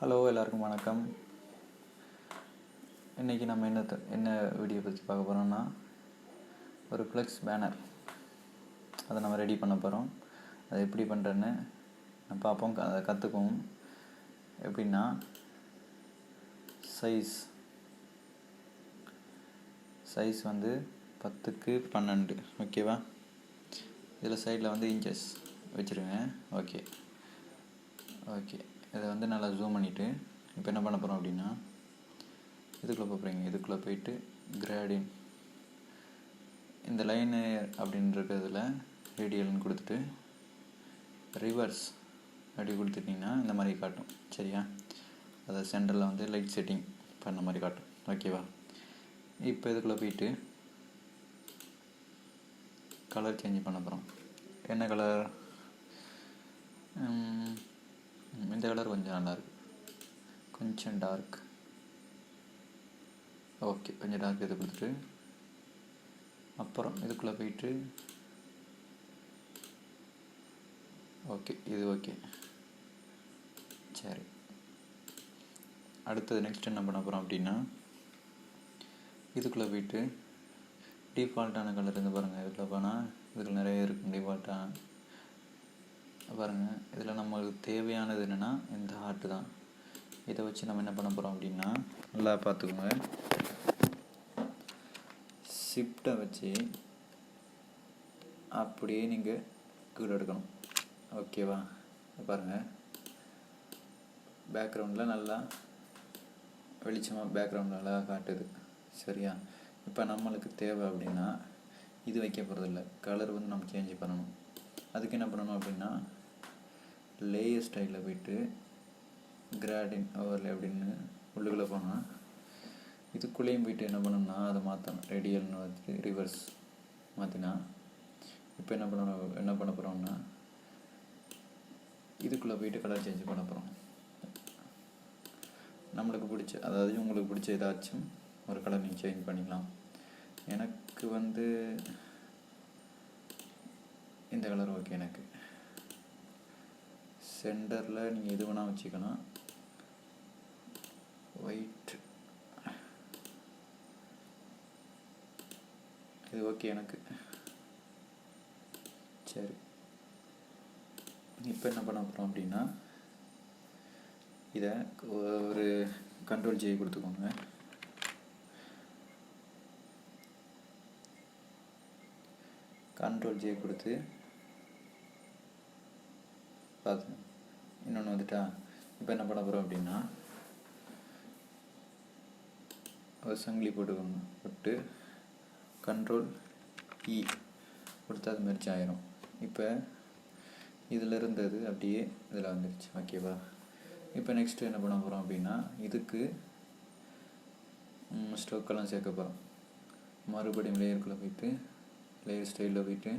Hello, எல்லாருக்கும் வணக்கம். இன்றைக்கி நம்ம என்ன வீடியோ பற்றி பார்க்க போகிறோம்னா, ஒரு ஃப்ளெக்ஸ் பேனர் அதை நம்ம ரெடி பண்ண போகிறோம். அதை எப்படி பண்ணுறேன்னு பார்ப்போம், அதை கற்றுக்குவோம். எப்படின்னா, சைஸ் வந்து 10x12, ஓகேவா? இதில் சைடில் வந்து இன்ச்சஸ் வச்சுருங்க. ஓகே, இதை வந்து நல்லா ஜூம் பண்ணிவிட்டு இப்போ என்ன பண்ண போகிறோம் அப்படின்னா, இதுக்குள்ளே போயிட்டு கிராடின் இந்த லைனு அப்படின்றதுல ரேடியல்னு கொடுத்துட்டு ரிவர்ஸ் அப்படி கொடுத்துட்டிங்கன்னா இந்த மாதிரி காட்டும். சரியா? அதை சென்டரில் வந்து லைட் செட்டிங் பண்ண மாதிரி காட்டும். ஓகேவா? இப்போ இதுக்குள்ளே போயிட்டு கலர் சேஞ்ச் பண்ண போகிறோம். என்ன கலர்? இந்த கலர் கொஞ்சம் நல்லாயிருக்கு, கொஞ்சம் டார்க். ஓகே, கொஞ்சம் டார்க் இதை கொடுத்துட்டு அப்புறம் இதுக்குள்ளே போயிட்டு ஓகே. சரி, அடுத்தது நெக்ஸ்ட் என்ன பண்ண போகிறோம் அப்படின்னா, இதுக்குள்ளே போயிட்டு டிஃபால்ட்டான கலர் இருந்து பாருங்கள். இதுக்குள்ளே போனால் இதுக்கு நிறைய இருக்கும் டிஃபால்ட்டான. பாருங்கள், இதில் நம்மளுக்கு தேவையானது என்னென்னா இந்த ஹார்ட்டு தான். இதை வச்சு நம்ம என்ன பண்ண போகிறோம் அப்படின்னா, நல்லா பார்த்துக்கோங்க, ஷிஃப்ட்டை வச்சு அப்படியே நீங்கள் கீழே எடுக்கணும். ஓகேவா? பாருங்கள், பேக்ரவுண்டில் நல்லா வெளிச்சமாக பேக்ரவுண்ட் நல்லா காட்டுது. சரியா? இப்போ நம்மளுக்கு தேவை அப்படின்னா இது வைக்க போகிறதில்ல, கலர் வந்து நம்ம சேஞ்ச் பண்ணணும். அதுக்கு என்ன பண்ணணும் அப்படின்னா, லேயர் ஸ்டைலில் போயிட்டு கிராடின் ஓவர்லே அப்படின்னு உள்ளுக்குள்ளே போனால் இதுக்குள்ளேயும் போயிட்டு என்ன பண்ணணும்னா அதை மாற்றணும். ரேடியல்னு வந்து ரிவர்ஸ் மாற்றினா இப்போ என்ன பண்ண போகிறோம்னா, இதுக்குள்ளே போயிட்டு கலர் சேஞ்ச் பண்ண போகிறோம். நம்மளுக்கு பிடிச்ச, அதாவது உங்களுக்கு பிடிச்ச ஏதாச்சும் ஒரு கலர் நீங்கள் சேஞ்ச் பண்ணிக்கலாம். எனக்கு வந்து இந்த கலர் ஓகே. எனக்கு சென்டரில் நீங்கள் எது வேணால் வச்சுக்கணும். ஒயிட் இது ஓகே எனக்கு. சரி, இப்போ என்ன பண்ண போகிறோம் அப்படின்னா, இதை ஒரு கண்ட்ரோல் ஜே கொடுத்துக்கோங்க. கண்ட்ரோல் ஜே கொடுத்து பார்த்து இன்னொன்று வந்துட்டா. இப்போ என்ன பண்ண போகிறோம் அப்படின்னா, ஒரு சங்கிலி போட்டு கண்ட்ரோல் இ கொடுத்தா அது மெர்ஜ் ஆயிரும். இப்போ இதில் இருந்தது அப்படியே இதில் வந்துடுச்சு. ஓகேவா? இப்போ நெக்ஸ்ட்டு என்ன பண்ண போகிறோம் அப்படின்னா, இதுக்கு ஸ்டோக்கெல்லாம் சேர்க்க போகிறோம். மறுபடியும் லேயருக்குள்ளே போயிட்டு லேயர் ஸ்டைலில் போயிட்டு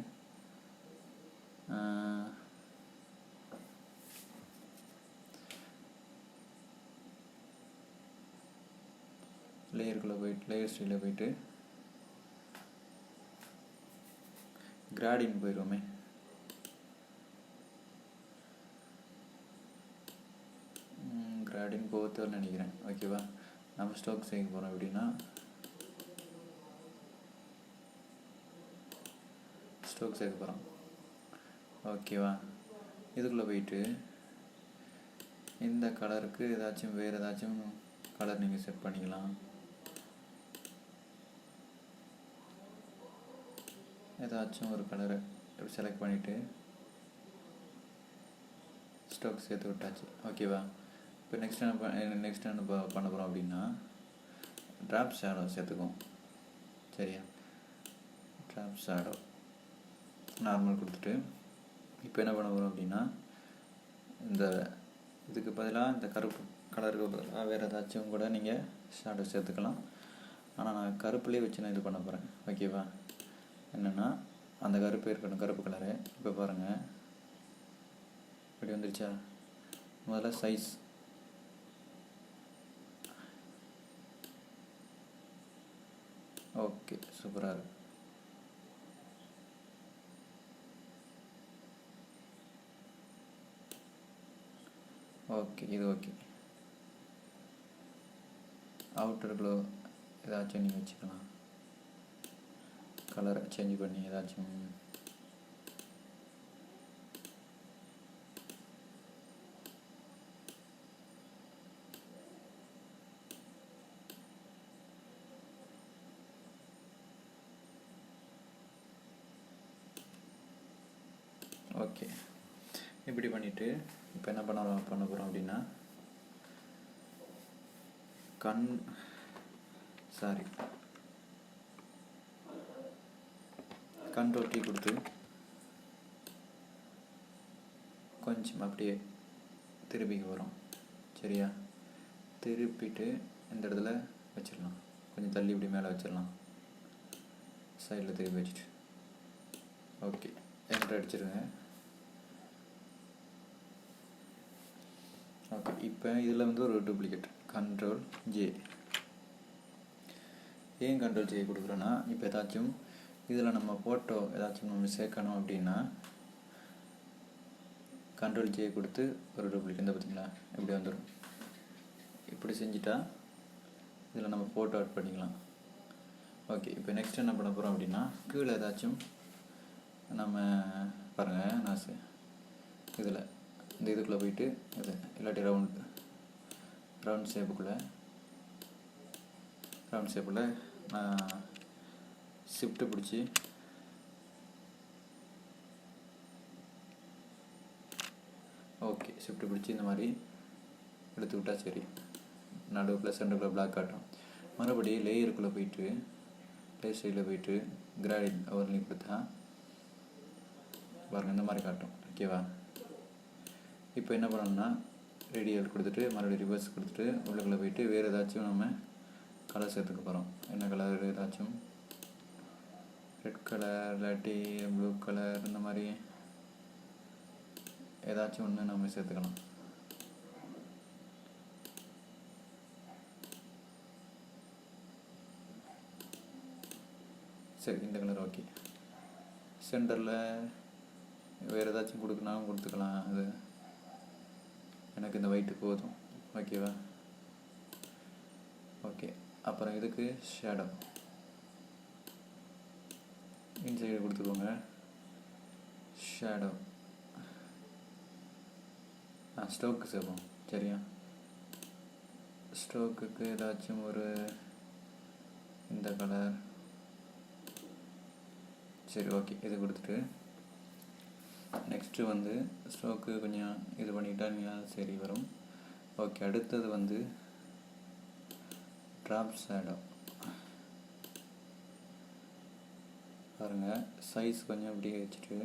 லேயர் ஸ்டைலில் போயிட்டு கிராடின் போயிடுவோமே. கிராடின் போகத்தோன்னு நினைக்கிறேன். ஓகேவா? நம்ம ஸ்டோக் சேர்க்க போகிறோம் அப்படின்னா ஸ்டோக் சேர்க்க போகிறோம். ஓகேவா? இதுக்குள்ளே போயிட்டு இந்த கலருக்கு வேறு ஏதாச்சும் கலர் நீங்கள் செட் பண்ணிக்கலாம். ஏதாச்சும் ஒரு கலரை செலக்ட் பண்ணிவிட்டு ஸ்டோக் சேர்த்து விட்டாச்சு. ஓகேவா? இப்போ நெக்ஸ்ட் என்ன பண்ண போகிறோம் அப்படின்னா, ட்ராப் ஷேடோ சேர்த்துக்குவோம். சரியா? ட்ராப் ஷேடோ நார்மல் கொடுத்துட்டு இப்போ என்ன பண்ண போகிறோம் அப்படின்னா, இதுக்கு பதிலாக இந்த கருப்பு கலருக்கு பதிலாக வேறு ஏதாச்சும் கூட நீங்கள் ஷேடோ சேர்த்துக்கலாம். ஆனால் நான் கருப்புலேயே வச்சு நான் இது பண்ண போகிறேன். ஓகேவா? என்னென்னா அந்த கருப்பு இருக்கணும், கருப்பு கலரு. இப்போ பாருங்கள், இப்படி வந்துருச்சா? முதல்ல சைஸ் ஓகே, சூப்பராக இருக்கு. ஓகே, இது ஓகே. அவுட்டர் க்ளோ ஏதாச்சும் நீங்கள் வச்சுக்கலாம், கலரை சேஞ்ச் பண்ணி ஏதாச்சும். ஓகே, இப்படி பண்ணிவிட்டு இப்போ என்ன பண்ண போகிறோம் அப்படின்னா கண்ட்ரோல் T கொடுத்து கொஞ்சம் அப்படியே திருப்பிக்க வரும். சரியா, திருப்பிட்டு இந்த இடத்துல வச்சிடலாம், கொஞ்சம் தள்ளி இப்படி மேலே வச்சிடலாம், சைடில் திருப்பி வச்சுட்டு ஓகே என்டர் அடிச்சிருங்க. ஓகே, இப்போ இதில் வந்து ஒரு டூப்ளிகேட் கண்ட்ரோல் J. ஏன் கண்ட்ரோல் J கொடுக்குறோன்னா, இப்போ ஏதாச்சும் இதில் நம்ம ஃபோட்டோ ஏதாச்சும் நம்ம சேர்க்கணும் அப்படின்னா கண்ட்ரோல் J கொடுத்து ஒரு டூப்ளிகேட் இந்த பார்த்திங்களா இப்படி வந்துடும். இப்படி செஞ்சுட்டா இதில் நம்ம ஃபோட்டோ ஆட் பண்ணிக்கலாம். ஓகே, இப்போ நெக்ஸ்ட் என்ன பண்ண போகிறோம் அப்படின்னா கீழே ஏதாச்சும் நம்ம பாருங்கள், நான் இதில் இந்த இதுக்குள்ளே போயிட்டு இது இல்லாட்டி ரவுண்ட் ஷேப்புக்குள்ளே நான் ஷிஃப்ட்டு பிடிச்சி ஓகே ஷிஃப்ட்டு பிடிச்சி இந்த மாதிரி எடுத்து விட்டால் சரி, நடுவுக்குள்ளே சென்டருக்குள்ளே பிளாக் காட்டும். மறுபடியும் லேயருக்குள்ளே போயிட்டு லேயர் சைடில் போயிட்டு கிராடியன்ட் ஓவர்லேயும் கொடுத்தா பாருங்கள் இந்த மாதிரி காட்டும். ஓகேவா, இப்போ என்ன பண்ணணும்னா ரேடியல் கொடுத்துட்டு மறுபடியும் ரிவர்ஸ் கொடுத்துட்டு உள்ளுக்குள்ளே போயிட்டு வேறு ஏதாச்சும் நம்ம கலர் சேர்த்துக்க போகிறோம். என்ன கலர், ஏதாச்சும் ரெட் கலர் இல்லாட்டி ப்ளூ கலர், இந்த மாதிரி ஏதாச்சும் ஒன்று நம்ம சேர்த்துக்கலாம். சரி, இந்த கலர் ஓகே. சென்டரில் வேறு ஏதாச்சும் கொடுக்கணும் கொடுத்துக்கலாம், அது எனக்கு இந்த ஒயிட்டு போதும். ஓகேவா, ஓகே. அப்புறம் இதுக்கு ஷேடோ இன்சைடு கொடுத்துக்கோங்க. ஷேடோ ஸ்ட்ரோக்கு சேர்ப்போம். சரியா, ஸ்ட்ரோக்குக்கு ஏதாச்சும் ஒரு இந்த கலர். சரி ஓகே, இது கொடுத்துட்டு நெக்ஸ்ட்டு வந்து ஸ்ட்ரோக்கு கொஞ்சம் இது பண்ணிட்டா நீங்கள் சரி வரும். ஓகே, அடுத்தது வந்து ட்ராப் ஷேடோ. பாருங்கள், சைஸ் கொஞ்சம் அப்படியே வச்சுட்டு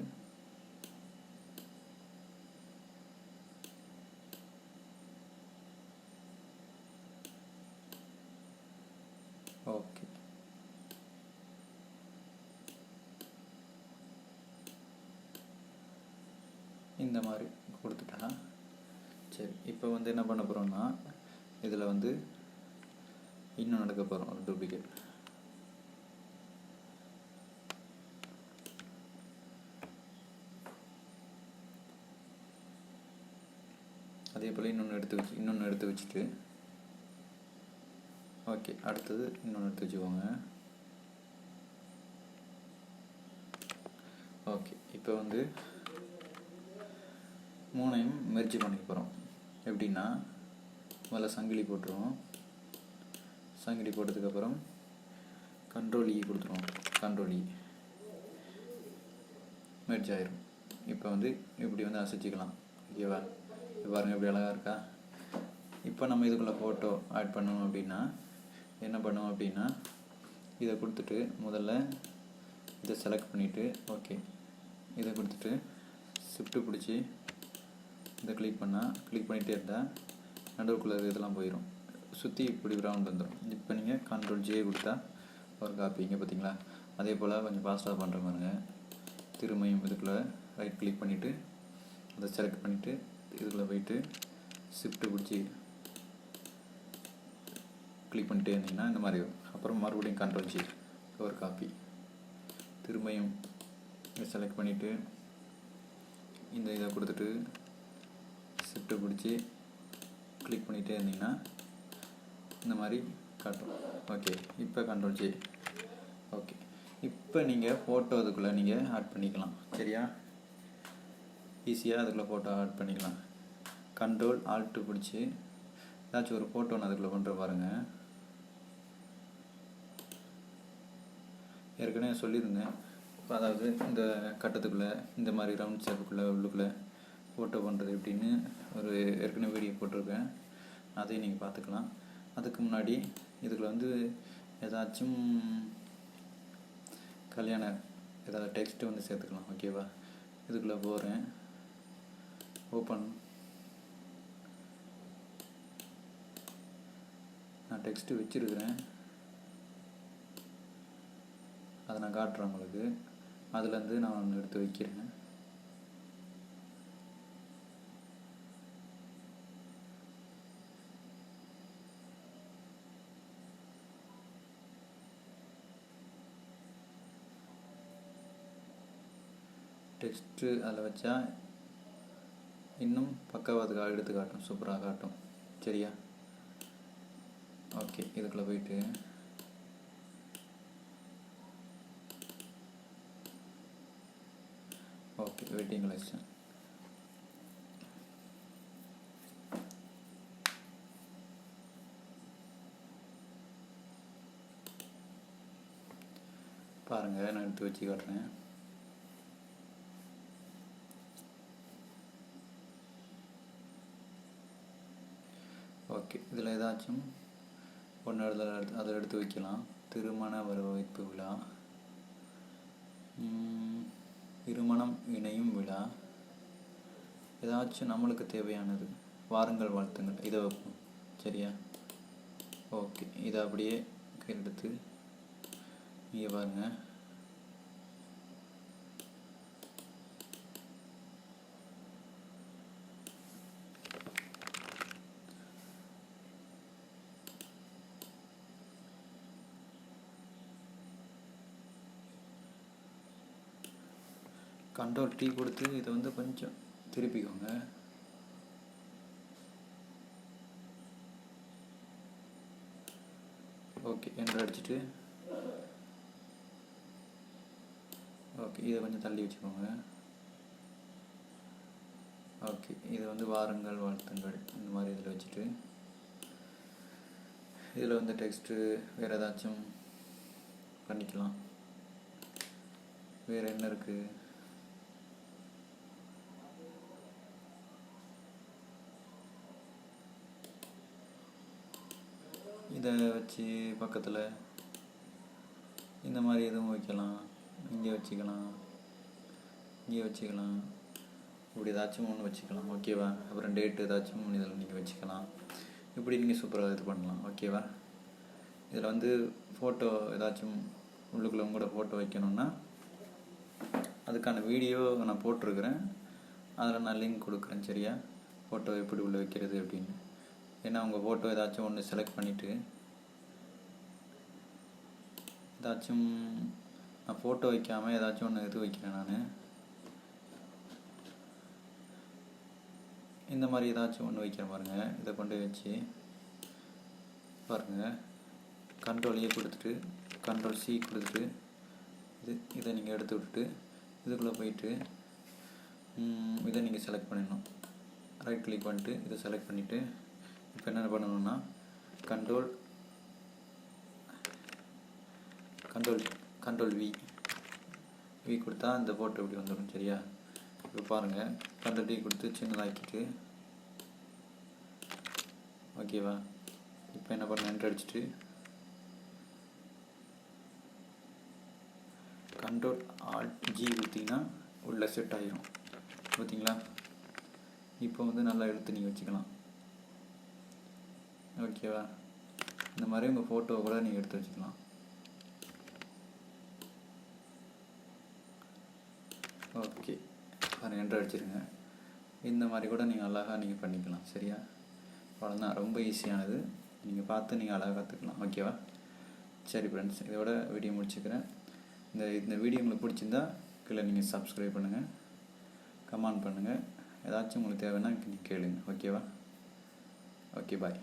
ஓகே. இந்த மாதிரி கொடுத்துட்டா சரி. இப்போ வந்து என்ன பண்ண போகிறோம்னா இதில் வந்து இன்னும் நடக்க போகிறோம் ஒரு டூப்ளிகேட். அதே போல் இன்னொன்று எடுத்து வச்சுட்டு ஓகே, அடுத்தது இன்னொன்று எடுத்து வச்சுக்கோங்க. ஓகே, இப்போ வந்து மூணையும் மெர்ஜ் பண்ணிக்க போகிறோம். எப்படின்னா முதல்ல சங்கிலி போட்டுருவோம். சங்கிலி போட்டதுக்கப்புறம் கண்ட்ரோல் E கொடுத்துருவோம். கண்ட்ரோல் E மெர்ஜ் ஆயிரும். இப்போ வந்து இப்படி வந்து அசைச்சிக்கலாம். ஓகேவா, பாருங்கள் எப்படி அழகாக இருக்கா. இப்போ நம்ம இதுக்குள்ளே ஃபோட்டோ ஆட் பண்ணணும் அப்படின்னா என்ன பண்ணுவோம் அப்படின்னா இதை கொடுத்துட்டு முதல்ல இதை செலக்ட் பண்ணிவிட்டு ஓகே இதை கொடுத்துட்டு ஷிஃப்ட்டு பிடிச்சி இதை கிளிக் பண்ணிகிட்டே இருந்தால் நடுவுக்குள்ளே இதெல்லாம் போயிடும், சுற்றி இப்படி ரவுண்ட் வந்துடும். இப்போ நீங்கள் கண்ட்ரோல் J கொடுத்தா ஒரு காப்பி இங்கே பார்த்தீங்களா. அதே போல் கொஞ்சம் ஃபாஸ்ட்டாக பண்ணுற பாருங்க. திரும்பியும் இதுக்குள்ளே ரைட் கிளிக் பண்ணிவிட்டு அதை செலக்ட் பண்ணிவிட்டு இதுக்குள்ளே போயிட்டு ஷிஃப்ட்டு பிடிச்சி கிளிக் பண்ணிட்டே இருந்தீங்கன்னா இந்த மாதிரி வரும். அப்புறம் மறுபடியும் கண்ட்ரோல் J ஒரு காப்பி, திரும்பியும் செலக்ட் பண்ணிவிட்டு இந்த இதை கொடுத்துட்டு ஷிஃப்ட்டு பிடிச்சி கிளிக் பண்ணிகிட்டே இருந்தீங்கன்னா இந்த மாதிரி காட்டும். ஓகே, இப்போ கண்ட்ரோல் ஜே. ஓகே, இப்போ நீங்கள் ஃபோட்டோ அதுக்குள்ளே நீங்கள் ஆட் பண்ணிக்கலாம். சரியா, ஈஸியாக அதுக்குள்ளே ஃபோட்டோ ஆட் பண்ணிக்கலாம். கண்ட்ரோல் ஆல்ட்டு பிடிச்சி ஏதாச்சும் ஒரு ஃபோட்டோ நான் அதுக்குள்ளே பண்ணுற பாருங்கள். ஏற்கனவே சொல்லியிருந்தேன், அதாவது இந்த கட்டத்துக்குள்ளே இந்த மாதிரி ரவுண்ட் ஷேப்புக்குள்ளே உள்ளுக்குள்ளே ஃபோட்டோ பண்ணுறது எப்படின்னு ஒரு ஏற்கனவே வீடியோ போட்டிருக்கேன், அதையும் நீங்கள் பார்த்துக்கலாம். அதுக்கு முன்னாடி இதுக்குள்ள வந்து ஏதாச்சும் கல்யாண ஏதாவது டெக்ஸ்ட்டு வந்து சேர்த்துக்கலாம். ஓகேவா, இதுக்குள்ளே போகிறேன், ஓப்பன். நான் டெக்ஸ்ட்டு வச்சுருக்கிறேன், அதை நான் காட்டுறேன் உங்களுக்கு. அதுலேருந்து நான் ஒன்று எடுத்து வைக்கிறேன். டெக்ஸ்ட்டு அதில் வச்சா இன்னும் பக்காவாக எடுத்து காட்டும், சூப்பராக காட்டும். சரியா, ஓகே, இதுக்குள்ளே போயிட்டு ஓகே வெயிட்டிங் கலெக்ஷன். பாருங்கள், நான் எடுத்து வச்சு காட்டுறேன். ஓகே, இதில் ஏதாச்சும் ஒன்று அதில் எடுத்து வைக்கலாம். திருமண வரவேற்பு விழா, திருமணம் இணையும் விழா, ஏதாச்சும் நம்மளுக்கு தேவையானது, வாருங்கள் வாழ்த்துங்கள், இதை வைப்போம். சரியா, ஓகே, இதை அப்படியே எடுத்து இங்கே பாருங்கள். கண்ட்ரோல் டீ கொடுத்து இதை வந்து கொஞ்சம் திருப்பிக்கோங்க. ஓகே, என்ட்ரு அடிச்சுட்டு ஓகே, இதை கொஞ்சம் தள்ளி வச்சுக்கோங்க. ஓகே, இது வந்து வாருங்கள் வாழ்த்துங்கள் இந்த மாதிரி இதில் வச்சுட்டு இதில் வந்து டெக்ஸ்ட்டு வேறு ஏதாச்சும் பண்ணிக்கலாம். வேறு என்ன இருக்குது, இதை வச்சு பக்கத்தில் இந்த மாதிரி எதுவும் வைக்கலாம். இங்கே வச்சுக்கலாம், இங்கே வச்சுக்கலாம், இப்படி ஏதாச்சும் ஒன்று வச்சுக்கலாம். ஓகேவா, அப்புறம் டேட்டு ஏதாச்சும் ஒன்று இதில் நீங்கள் வச்சுக்கலாம். இப்படி நீங்கள் சூப்பராக இது பண்ணலாம். ஓகேவா, இதில் வந்து ஃபோட்டோ ஏதாச்சும் உள்ளுக்குள்ளே உங்களோட ஃபோட்டோ வைக்கணுன்னா அதுக்கான வீடியோ நான் போட்டிருக்கிறேன், அதில் நான் லிங்க் கொடுக்குறேன். சரியா, ஃபோட்டோ எப்படி உள்ளே வைக்கிறது அப்படின்னு. ஏன்னா உங்கள் ஃபோட்டோ ஏதாச்சும் ஒன்று செலக்ட் பண்ணிவிட்டு ஏதாச்சும் நான் ஃபோட்டோ வைக்காமல் ஏதாச்சும் ஒன்று இது வைக்கிறேன். நான் இந்த மாதிரி ஏதாச்சும் ஒன்று வைக்கிறேன் பாருங்கள். இதை கொண்டு வச்சு பாருங்கள், கண்ட்ரோல் ஏ கொடுத்துட்டு கண்ட்ரோல் சி கொடுத்துட்டு இதை நீங்கள் எடுத்து விட்டுட்டு இதுக்குள்ளே போயிட்டு இதை நீங்கள் செலக்ட் பண்ணிடணும். ரைட் கிளிக் பண்ணிட்டு இதை செலக்ட் பண்ணிவிட்டு இப்போ என்ன பண்ணணும்னா கண்ட்ரோல் வி கொடுத்தா இந்த ஃபோட்டோ இப்படி வந்துடும். சரியா, இப்போ பாருங்கள், கண்ட்ரோல் டி கொடுத்து சின்னதாக்கிட்டு ஓகேவா. இப்போ என்ன பண்ண, என்ட்ரு அடிச்சுட்டு கண்ட்ரோல் ஆல்ட் ஜி கொடுத்தீங்கன்னா உள்ள செட் ஆகிடும். பார்த்தீங்களா, இப்போ வந்து நல்லா எடுத்து நீங்கள் வச்சுக்கலாம். ஓகேவா, இந்த மாதிரி உங்கள் ஃபோட்டோவை கூட நீங்கள் எடுத்து வச்சுக்கலாம். ஓகே, பாருங்கள், என்ட்ரு அடிச்சிருங்க. இந்த மாதிரி கூட நீங்கள் அழகாக நீங்கள் பண்ணிக்கலாம். சரியா, அவ்வளோதான், ரொம்ப ஈஸியானது. நீங்கள் பார்த்து நீங்கள் அழகாக கற்றுக்கலாம். ஓகேவா, சரி ஃப்ரெண்ட்ஸ், இதோட வீடியோ முடிச்சுக்கிறேன். இந்த வீடியோ உங்களுக்கு பிடிச்சிருந்தா கீழே நீங்கள் சப்ஸ்கிரைப் பண்ணுங்கள், கமெண்ட் பண்ணுங்கள், ஏதாச்சும் உங்களுக்கு தேவைன்னா நீங்கள் கேளுங்க. ஓகேவா, ஓகே, பாய்.